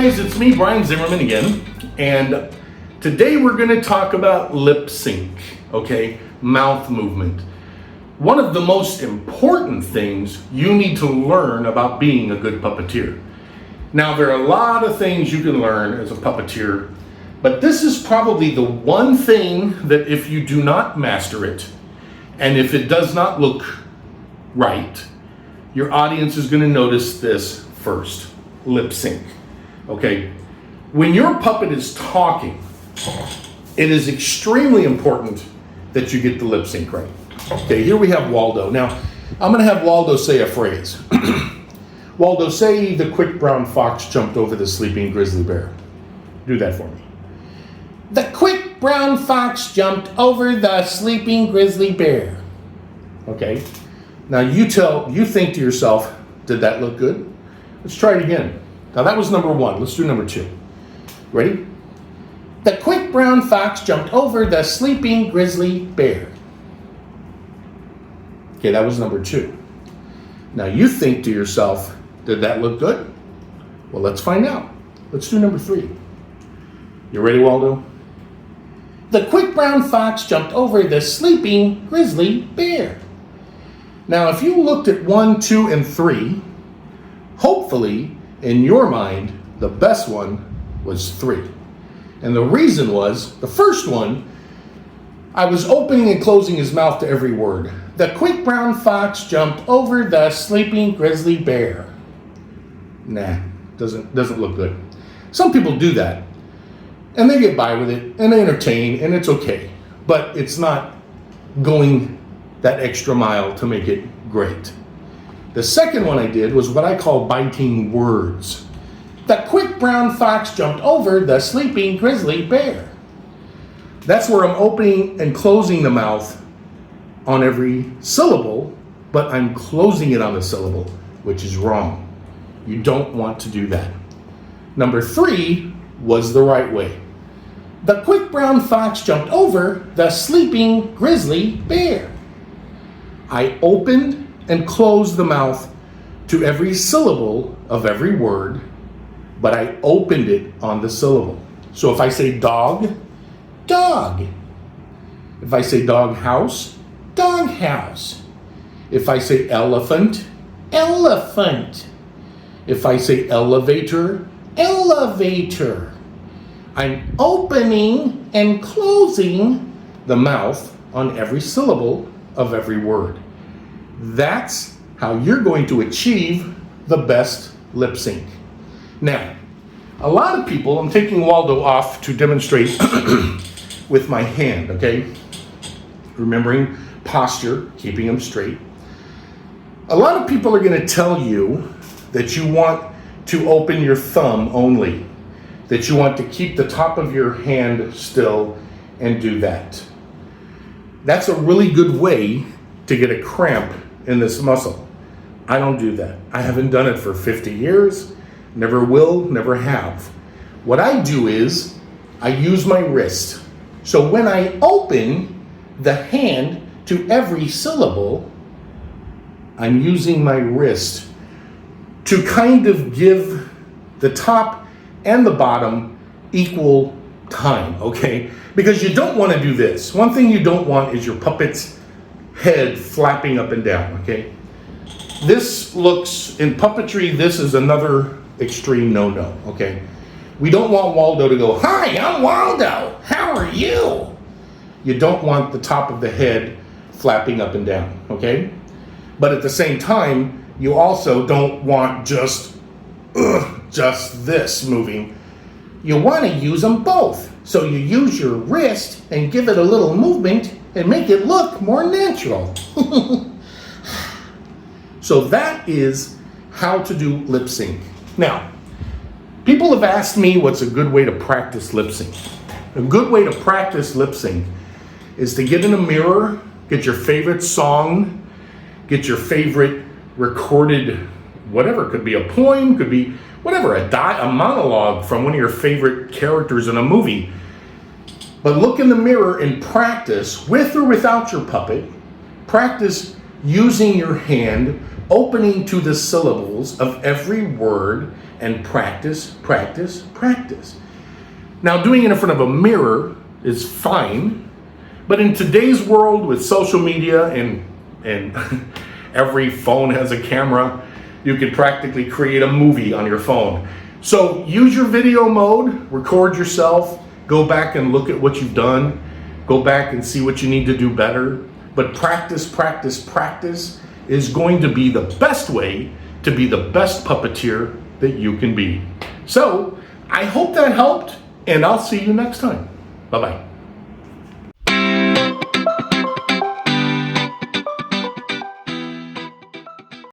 guys, it's me, Brian Zimmerman again, and today we're going to talk about lip sync, okay? Mouth movement. One of the most important things you need to learn about being a good puppeteer. Now, there are a lot of things you can learn as a puppeteer, but this is probably the one thing that if you do not master it, and if it does not look right, your audience is going to notice this first. Lip sync. Okay? When your puppet is talking, it is extremely important that you get the lip sync right. Okay, here we have Waldo. Now, I'm going to have Waldo say a phrase. Waldo, say the quick brown fox jumped over the sleeping grizzly bear. Do that for me. The quick brown fox jumped over the sleeping grizzly bear. Okay? Now you think to yourself, did that look good? Let's try it again. Now that was number one. Let's do number two. Ready? The quick brown fox jumped over the sleeping grizzly bear. Okay, that was number two. Now you think to yourself, did that look good? Well, let's find out. Let's do number three. You ready, Waldo? The quick brown fox jumped over the sleeping grizzly bear. Now, if you looked at 1, 2, and 3, hopefully, in your mind, the best one was 3. And the reason was, the first one, I was opening and closing his mouth to every word. The quick brown fox jumped over the sleeping grizzly bear. Nah, doesn't look good. Some people do that, and they get by with it, and they entertain, and it's okay. But it's not going that extra mile to make it great. The second one I did was what I call biting words. The quick brown fox jumped over the sleeping grizzly bear. That's where I'm opening and closing the mouth on every syllable, but I'm closing it on the syllable, which is wrong. You don't want to do that. Number 3 was the right way. The quick brown fox jumped over the sleeping grizzly bear. I opened and closed the mouth to every syllable of every word, but I opened it on the syllable. So if I say dog, dog. If I say dog house, dog house. If I say elephant, elephant. If I say elevator, elevator. I'm opening and closing the mouth on every syllable of every word. That's how you're going to achieve the best lip sync. Now, a lot of people, I'm taking Waldo off to demonstrate with my hand, okay? Remembering posture, keeping him straight. A lot of people are going to tell you that you want to open your thumb only, that you want to keep the top of your hand still and do that. That's a really good way to get a cramp in this muscle. I don't do that. I haven't done it for 50 years, never will, never have. What I do is I use my wrist. So when I open the hand to every syllable, I'm using my wrist to kind of give the top and the bottom equal time, okay? Because you don't want to do this. One thing you don't want is your puppet's head flapping up and down, okay? This looks, in puppetry, this is another extreme no-no, okay? We don't want Waldo to go, "Hi, I'm Waldo, how are you?" You don't want the top of the head flapping up and down, okay? But at the same time, you also don't want just this moving. You want to use them both. So you use your wrist and give it a little movement and make it look more natural. So that is how to do lip sync. Now, people have asked me what's a good way to practice lip sync. A good way to practice lip sync is to get in a mirror, get your favorite song, get your favorite recorded, whatever, it could be a poem, could be whatever, a monologue from one of your favorite characters in a movie. But look in the mirror and practice, with or without your puppet, practice using your hand opening to the syllables of every word and practice, practice, practice. Now, doing it in front of a mirror is fine, but in today's world with social media and every phone has a camera, you can practically create a movie on your phone. So use your video mode, record yourself, go back and look at what you've done, go back and see what you need to do better. But practice, practice, practice is going to be the best way to be the best puppeteer that you can be. So I hope that helped, and I'll see you next time. Bye-bye.